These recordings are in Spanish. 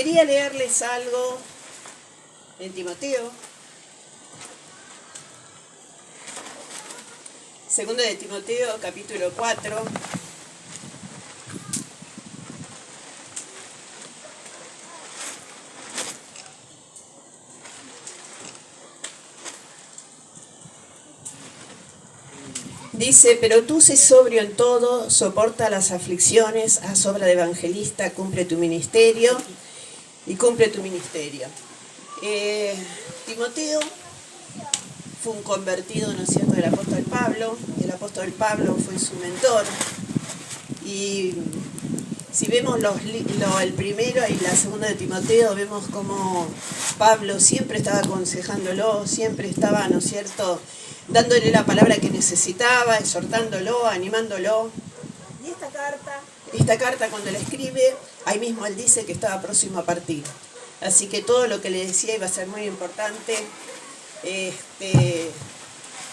quería leerles algo en Timoteo, segundo de Timoteo, capítulo 4. Dice: pero tú sé sobrio en todo, soporta las aflicciones, haz obra de evangelista, cumple tu ministerio. Timoteo fue un convertido, ¿no es cierto?, del apóstol Pablo. El apóstol Pablo fue su mentor. Y si vemos el primero y la segunda de Timoteo, vemos como Pablo siempre estaba aconsejándolo, siempre estaba, ¿no es cierto?, dándole la palabra que necesitaba, exhortándolo, animándolo. Y esta carta cuando la escribe, ahí mismo él dice que estaba próximo a partir. Así que todo lo que le decía iba a ser muy importante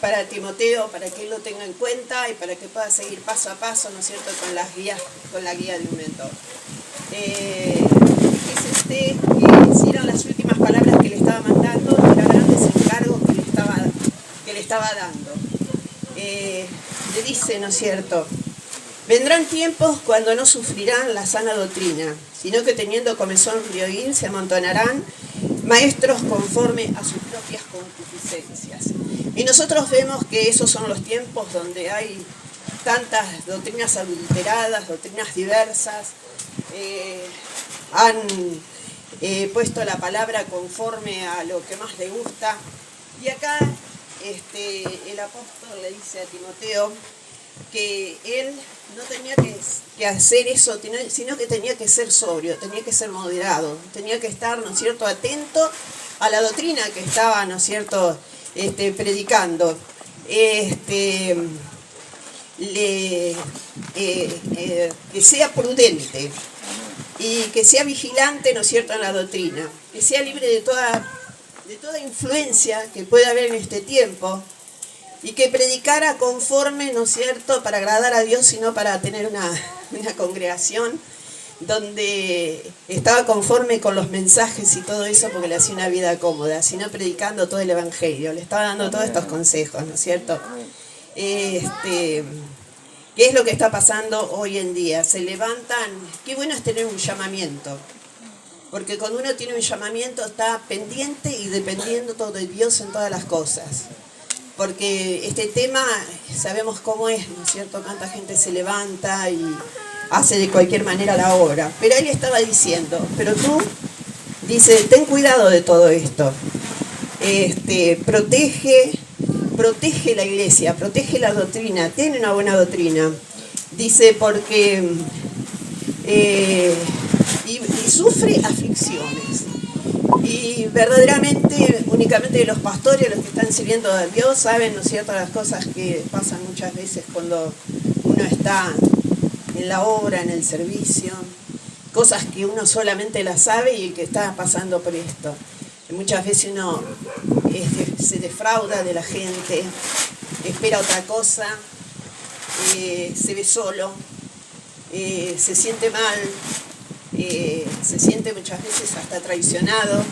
para Timoteo, para que él lo tenga en cuenta y para que pueda seguir paso a paso, ¿no es cierto?, con la guía de un mentor. Fíjese que si eran las últimas palabras que le estaba mandando, los grandes encargos que le estaba dando. Le dice, ¿no es cierto?, vendrán tiempos cuando no sufrirán la sana doctrina, sino que teniendo comezón de oír, se amontonarán maestros conforme a sus propias concupiscencias. Y nosotros vemos que esos son los tiempos donde hay tantas doctrinas adulteradas, doctrinas diversas, han puesto la palabra conforme a lo que más le gusta. Y acá el apóstol le dice a Timoteo que él no tenía que hacer eso, sino que tenía que ser sobrio, tenía que ser moderado, tenía que estar, ¿no es cierto?, atento a la doctrina que estaba, ¿no es cierto?, predicando. Que sea prudente y que sea vigilante, ¿no es cierto?, en la doctrina, que sea libre de toda influencia que pueda haber en este tiempo, y que predicara conforme, ¿no es cierto?, para agradar a Dios, sino para tener una congregación donde estaba conforme con los mensajes y todo eso, porque le hacía una vida cómoda, sino predicando todo el evangelio. Le estaba dando todos estos consejos, ¿no es cierto? ¿Qué es lo que está pasando hoy en día? Se levantan. Qué bueno es tener un llamamiento, porque cuando uno tiene un llamamiento está pendiente y dependiendo todo de Dios en todas las cosas. Porque este tema sabemos cómo es, ¿no es cierto? Tanta gente se levanta y hace de cualquier manera la obra. Pero él estaba diciendo, pero tú, dice, ten cuidado de todo esto. Protege la iglesia, protege la doctrina, tiene una buena doctrina. Dice, porque y sufre aflicciones. Y verdaderamente, únicamente los pastores, los que están sirviendo a Dios, saben, ¿no es cierto?, las cosas que pasan muchas veces cuando uno está en la obra, en el servicio, cosas que uno solamente las sabe y el que está pasando por esto. Muchas veces uno se defrauda de la gente, espera otra cosa, se ve solo, se siente mal, se siente muchas veces hasta traicionado.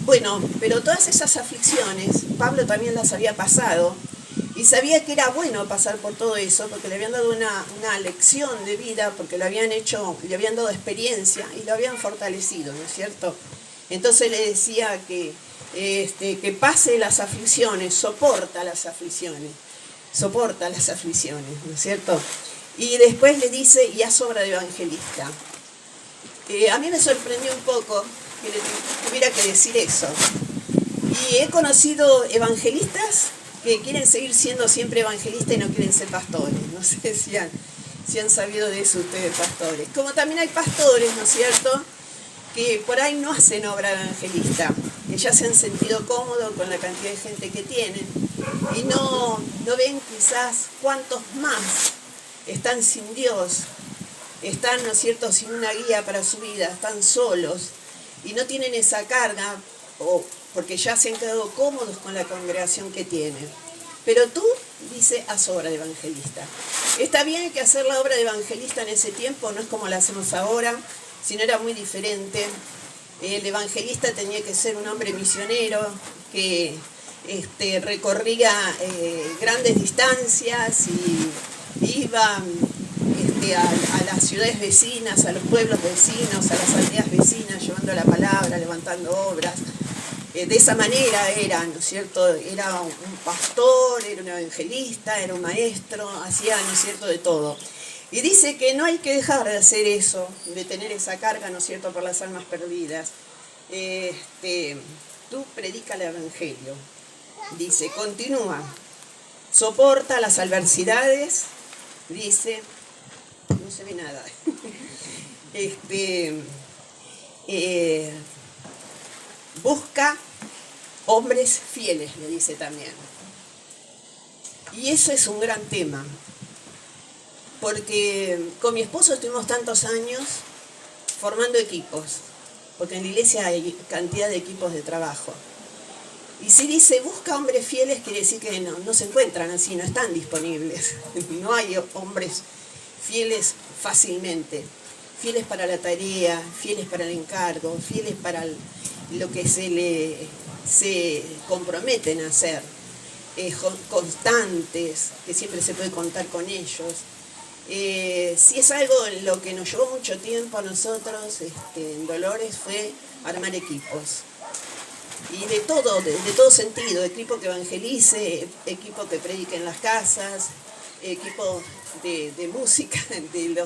Bueno, pero todas esas aflicciones, Pablo también las había pasado y sabía que era bueno pasar por todo eso porque le habían dado una lección de vida, porque le habían dado experiencia y lo habían fortalecido, ¿no es cierto? Entonces le decía que pase las aflicciones, soporta las aflicciones, ¿no es cierto? Y después le dice, y haz obra de evangelista. A mí me sorprendió un poco que le tuviera que decir eso. Y he conocido evangelistas que quieren seguir siendo siempre evangelistas y no quieren ser pastores. No sé si han sabido de eso ustedes, pastores. Como también hay pastores, ¿no es cierto?, que por ahí no hacen obra evangelista, que ya se han sentido cómodos con la cantidad de gente que tienen y no ven quizás cuántos más están sin Dios, están, ¿no es cierto?, sin una guía para su vida, están solos y no tienen esa carga, porque ya se han quedado cómodos con la congregación que tienen. Pero tú, dice, haz obra de evangelista. Está bien que hacer la obra de evangelista en ese tiempo no es como la hacemos ahora, sino era muy diferente. El evangelista tenía que ser un hombre misionero que recorría grandes distancias y iba a las ciudades vecinas, a los pueblos vecinos, a las aldeas vecinas, llevando la palabra, levantando obras. De esa manera era, ¿no es cierto? Era un pastor, era un evangelista, era un maestro, hacía, ¿no es cierto?, de todo. Y dice que no hay que dejar de hacer eso, de tener esa carga, ¿no es cierto?, por las almas perdidas. Tú predica el evangelio. Dice, continúa, soporta las adversidades, dice, no se ve nada. Busca hombres fieles, le dice también. Y eso es un gran tema, porque con mi esposo estuvimos tantos años formando equipos, porque en la iglesia hay cantidad de equipos de trabajo. Y si dice busca hombres fieles, quiere decir que no se encuentran así, no están disponibles. No hay hombres fieles fácilmente. Fieles para la tarea, fieles para el encargo, fieles para lo que se comprometen a hacer. Constantes, que siempre se puede contar con ellos. Si es algo en lo que nos llevó mucho tiempo a nosotros, en Dolores, fue armar equipos. Y de todo sentido, equipo que evangelice, equipo que predique en las casas, equipo de música, de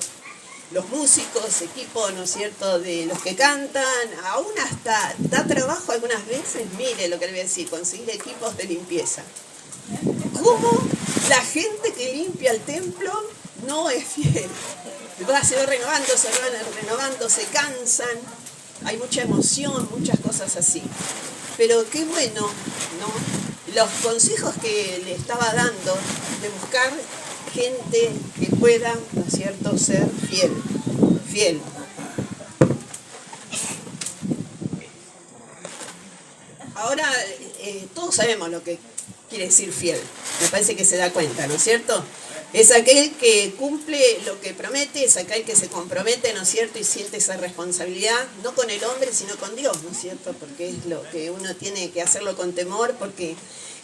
los músicos, equipo, ¿no es cierto?, de los que cantan, aún hasta da trabajo algunas veces, mire lo que le voy a decir, conseguir equipos de limpieza. ¿Cómo la gente que limpia el templo no es fiel? Se va renovando, se cansan, hay mucha emoción, muchas cosas así. Pero qué bueno, ¿no? Los consejos que le estaba dando de buscar gente que pueda, ¿no es cierto?, ser fiel. Ahora, todos sabemos lo que quiere decir fiel. Me parece que se da cuenta, ¿no es cierto? Es aquel que cumple lo que promete, es aquel que se compromete, ¿no es cierto?, y siente esa responsabilidad, no con el hombre, sino con Dios, ¿no es cierto?, porque es lo que uno tiene que hacerlo con temor, porque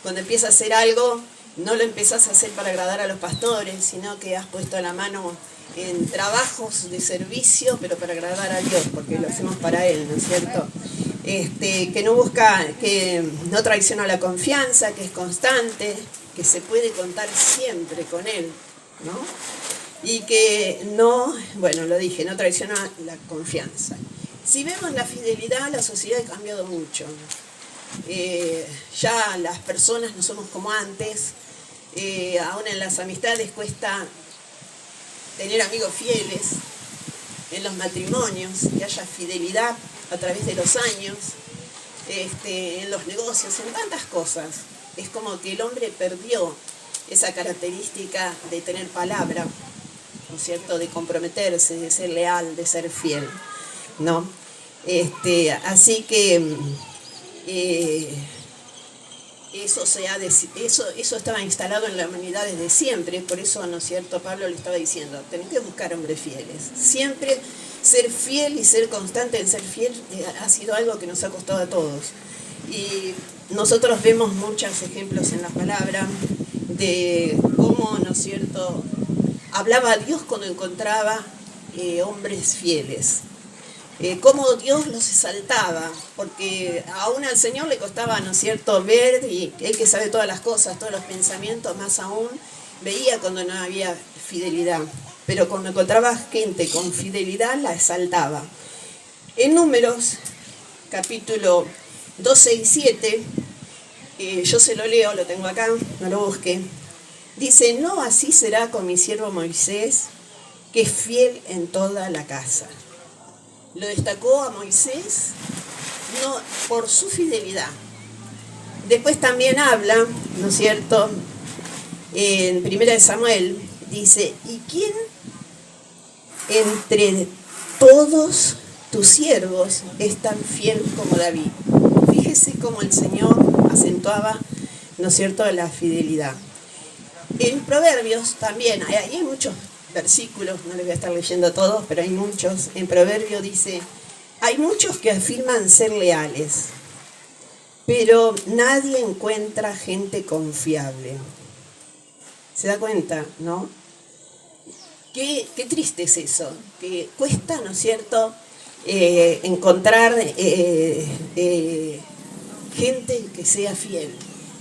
cuando empieza a hacer algo, no lo empezás a hacer para agradar a los pastores, sino que has puesto la mano en trabajos de servicio, pero para agradar a Dios, porque lo hacemos para Él, ¿no es cierto? Que no busca, que no traiciona la confianza, que es constante, que se puede contar siempre con Él, ¿no? Y que no, bueno, lo dije, no traiciona la confianza. Si vemos la fidelidad, la sociedad ha cambiado mucho. Ya las personas no somos como antes, aún en las amistades cuesta tener amigos fieles, en los matrimonios, que haya fidelidad a través de los años, en los negocios, en tantas cosas. Es como que el hombre perdió esa característica de tener palabra, ¿no es cierto?, de comprometerse, de ser leal, de ser fiel, ¿no? Así que eso estaba instalado en la humanidad desde siempre, por eso, ¿no es cierto?, Pablo le estaba diciendo, tenés que buscar hombres fieles. Siempre ser fiel y ser constante en ser fiel ha sido algo que nos ha costado a todos. Y nosotros vemos muchos ejemplos en la palabra de cómo, ¿no es cierto?, hablaba Dios cuando encontraba hombres fieles. Cómo Dios los exaltaba, porque aún al Señor le costaba, ¿no es cierto?, ver, y Él que sabe todas las cosas, todos los pensamientos, más aún, veía cuando no había fidelidad. Pero cuando encontraba gente con fidelidad, la exaltaba. En Números, capítulo 12 y 7, yo se lo leo, lo tengo acá, no lo busque. Dice, no así será con mi siervo Moisés, que es fiel en toda la casa. Lo destacó a Moisés no, por su fidelidad. Después también habla, ¿no es cierto?, en 1 Samuel, dice, ¿y quién entre todos tus siervos es tan fiel como David? Fíjese cómo el Señor acentuaba, ¿no es cierto?, la fidelidad. En Proverbios también, hay muchos versículos, no les voy a estar leyendo todos, pero hay muchos. En Proverbio dice, Hay muchos que afirman ser leales, pero nadie encuentra gente confiable. ¿Se da cuenta, no? Qué triste es eso, que cuesta, ¿no es cierto?, encontrar gente que sea fiel,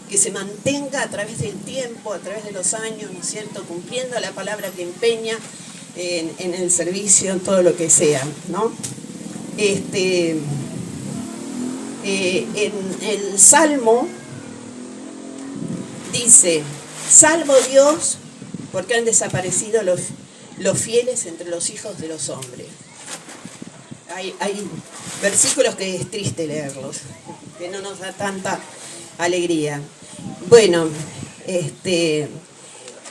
que se mantenga a través del tiempo, a través de los años, ¿no es cierto?, cumpliendo la palabra que empeña en el servicio, en todo lo que sea, ¿no? En el Salmo dice: salvo Dios, porque han desaparecido los fieles entre los hijos de los hombres. Hay versículos que es triste leerlos, que no nos da tanta alegría. Bueno,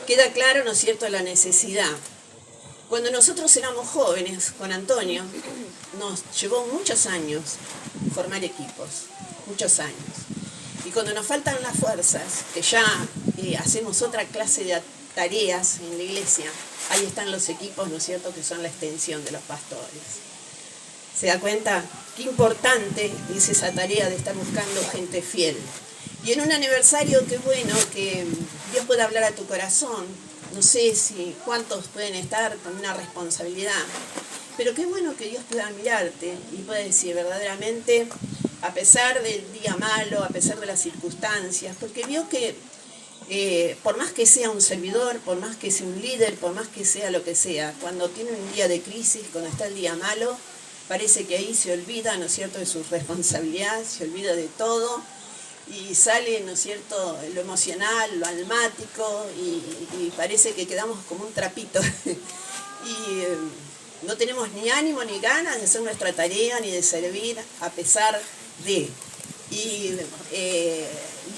queda claro, ¿no es cierto?, la necesidad. Cuando nosotros éramos jóvenes con Antonio, nos llevó muchos años formar equipos, muchos años. Y cuando nos faltan las fuerzas, que ya hacemos otra clase de tareas en la iglesia, ahí están los equipos, ¿no es cierto?, que son la extensión de los pastores. ¿Se da cuenta? Qué importante es esa tarea de estar buscando gente fiel. Y en un aniversario, qué bueno que Dios pueda hablar a tu corazón. No sé si cuántos pueden estar con una responsabilidad, pero qué bueno que Dios pueda mirarte y pueda decir verdaderamente, a pesar del día malo, a pesar de las circunstancias, porque vio que por más que sea un servidor, por más que sea un líder, por más que sea lo que sea, cuando tiene un día de crisis, cuando está el día malo, parece que ahí se olvida, ¿no es cierto?, de su responsabilidad, se olvida de todo y sale, ¿no es cierto?, lo emocional, lo almático y parece que quedamos como un trapito y no tenemos ni ánimo ni ganas de hacer nuestra tarea ni de servir a pesar de. Y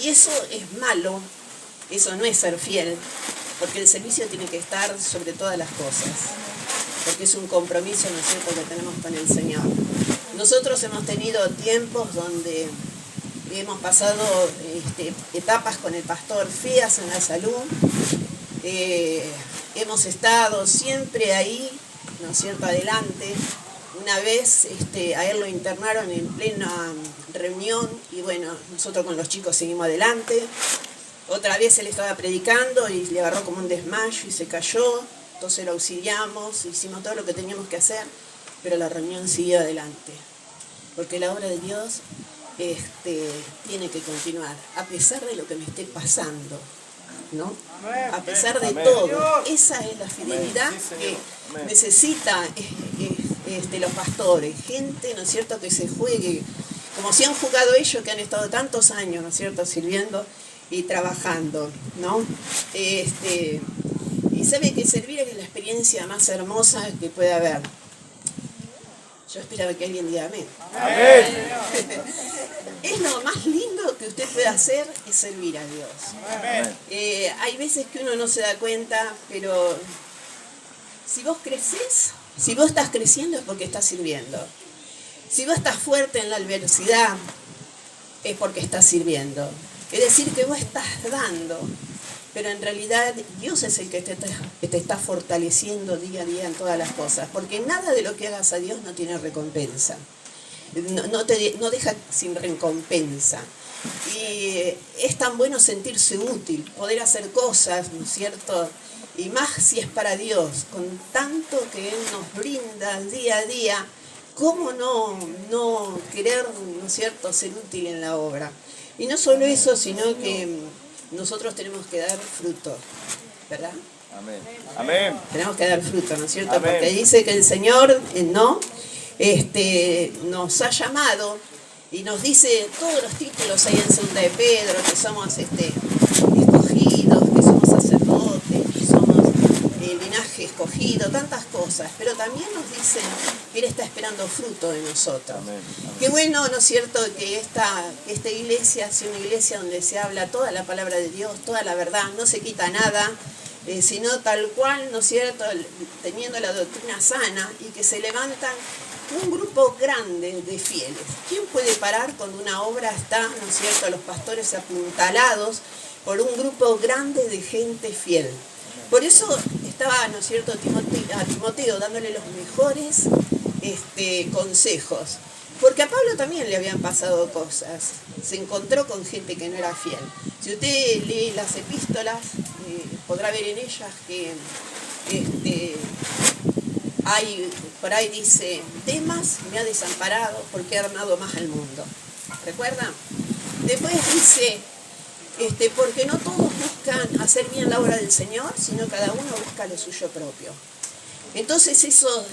eso es malo, eso no es ser fiel, porque el servicio tiene que estar sobre todas las cosas, porque es un compromiso, ¿no es cierto?, que tenemos con el Señor. Nosotros hemos tenido tiempos donde hemos pasado etapas con el pastor feas en la salud, hemos estado siempre ahí, ¿no es cierto?, adelante. Una vez a él lo internaron en plena reunión y bueno, nosotros con los chicos seguimos adelante. Otra vez él estaba predicando y le agarró como un desmayo y se cayó. Entonces lo auxiliamos, hicimos todo lo que teníamos que hacer, pero la reunión siguió adelante. Porque la obra de Dios tiene que continuar, a pesar de lo que me esté pasando, ¿no? A pesar de todo. Esa es la fidelidad que necesita los pastores, gente, ¿no es cierto?, que se juegue, como si han jugado ellos que han estado tantos años, ¿no es cierto?, sirviendo y trabajando, ¿no? Y sabe que servir es la experiencia más hermosa que puede haber. Yo esperaba que alguien diga amén. Amén. Es lo más lindo que usted puede hacer, es servir a Dios. Amén. Hay veces que uno no se da cuenta, pero si vos creces, si vos estás creciendo es porque estás sirviendo. Si vos estás fuerte en la adversidad, es porque estás sirviendo. Es decir, que vos estás dando, pero en realidad Dios es el que te está fortaleciendo día a día en todas las cosas, porque nada de lo que hagas a Dios no tiene recompensa, no deja sin recompensa. Y es tan bueno sentirse útil, poder hacer cosas, ¿no es cierto?, y más si es para Dios, con tanto que Él nos brinda día a día, ¿cómo no querer, ¿no es cierto?, ser útil en la obra? Y no solo eso, sino que nosotros tenemos que dar fruto, ¿verdad? Amén. Amén. Tenemos que dar fruto, ¿no es cierto? Amén. Porque dice que el Señor nos ha llamado y nos dice todos los títulos ahí en Segunda de Pedro, que somos escogidos, que somos sacerdotes, que somos linaje escogido, tantas cosas, pero también nos dice que Él está esperando fruto de nosotros. Amén. Amén. Qué bueno, ¿no es cierto?, que esta iglesia sea una iglesia donde se habla toda la palabra de Dios, toda la verdad, no se quita nada, sino tal cual, ¿no es cierto?, teniendo la doctrina sana, y que se levantan un grupo grande de fieles. ¿Quién puede parar cuando una obra está, ¿no es cierto?, los pastores apuntalados por un grupo grande de gente fiel? Por eso estaba, ¿no es cierto?, a Timoteo dándole los mejores consejos. Porque a Pablo también le habían pasado cosas. Se encontró con gente que no era fiel. Si usted lee las epístolas, podrá ver en ellas que por ahí dice: Demas me ha desamparado porque ha amado más al mundo. ¿Recuerdan? Después dice: porque no todos buscan hacer bien la obra del Señor, sino cada uno busca lo suyo propio. Entonces esas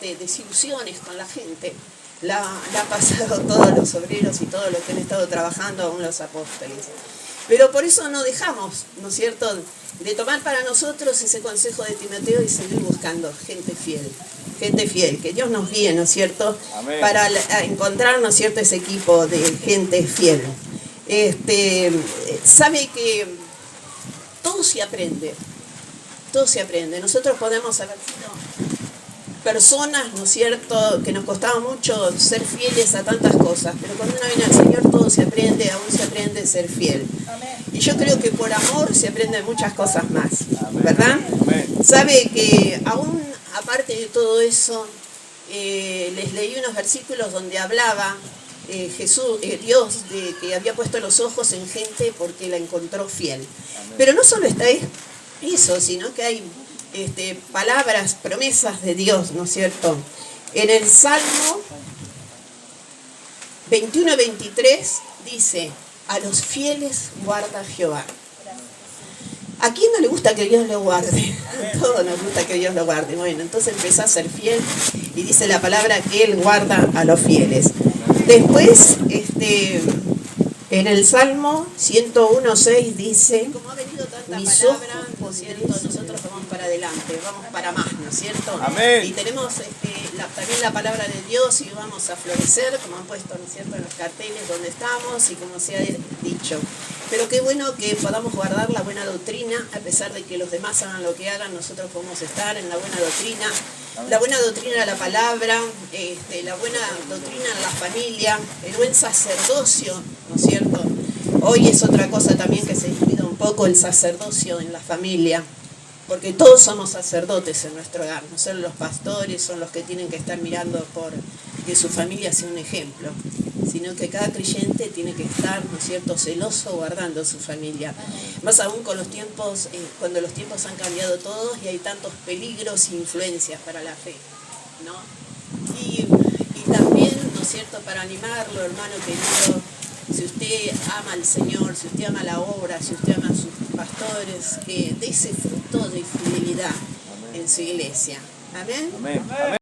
desilusiones con la gente la han pasado todos los obreros y todos los que han estado trabajando, aún los apóstoles. Pero por eso no dejamos, ¿no es cierto?, de tomar para nosotros ese consejo de Timoteo y seguir buscando gente fiel, que Dios nos guíe, ¿no es cierto?, Amén. Para encontrar, ¿no es cierto?, ese equipo de gente fiel. Sabe que todo se aprende. Nosotros podemos haber sido personas, ¿no es cierto?, que nos costaba mucho ser fieles a tantas cosas, pero cuando uno viene al Señor todo se aprende, aún se aprende a ser fiel. Amén. Y yo creo que por amor se aprenden muchas cosas más, ¿verdad? Amén. Sabe que aún aparte de todo eso, les leí unos versículos donde hablaba Dios, de que había puesto los ojos en gente porque la encontró fiel. Amén. Pero no solo está eso, sino que hay palabras, promesas de Dios, ¿no es cierto? En el Salmo 21-23 dice: a los fieles guarda Jehová. ¿A quién no le gusta que Dios lo guarde? A todos nos gusta que Dios lo guarde. Bueno, entonces empieza a ser fiel y dice la palabra que Él guarda a los fieles. Después, en el Salmo 101-6 dice: como ha venido tanta palabra, ¿no es cierto?, nosotros vamos para adelante, vamos para más, ¿no es cierto? Amén. Y tenemos también la palabra de Dios y vamos a florecer, como han puesto, ¿no es cierto?, en los carteles donde estamos y como se ha dicho. Pero qué bueno que podamos guardar la buena doctrina, a pesar de que los demás hagan lo que hagan, nosotros podemos estar en la buena doctrina. La buena doctrina de la palabra, la buena doctrina en la familia, el buen sacerdocio, ¿no es cierto? Hoy es otra cosa también que se descuida un poco, el sacerdocio en la familia, porque todos somos sacerdotes en nuestro hogar, no solo los pastores son los que tienen que estar mirando por que su familia sea un ejemplo, sino que cada creyente tiene que estar, ¿no es cierto?, celoso guardando su familia. Más aún con los tiempos, cuando los tiempos han cambiado todos y hay tantos peligros e influencias para la fe, ¿no? Y también, ¿no es cierto?, para animarlo, hermano querido, si usted ama al Señor, si usted ama la obra, si usted ama a sus pastores, que dé ese fruto de fidelidad en su iglesia. Amén. Amén. Amén.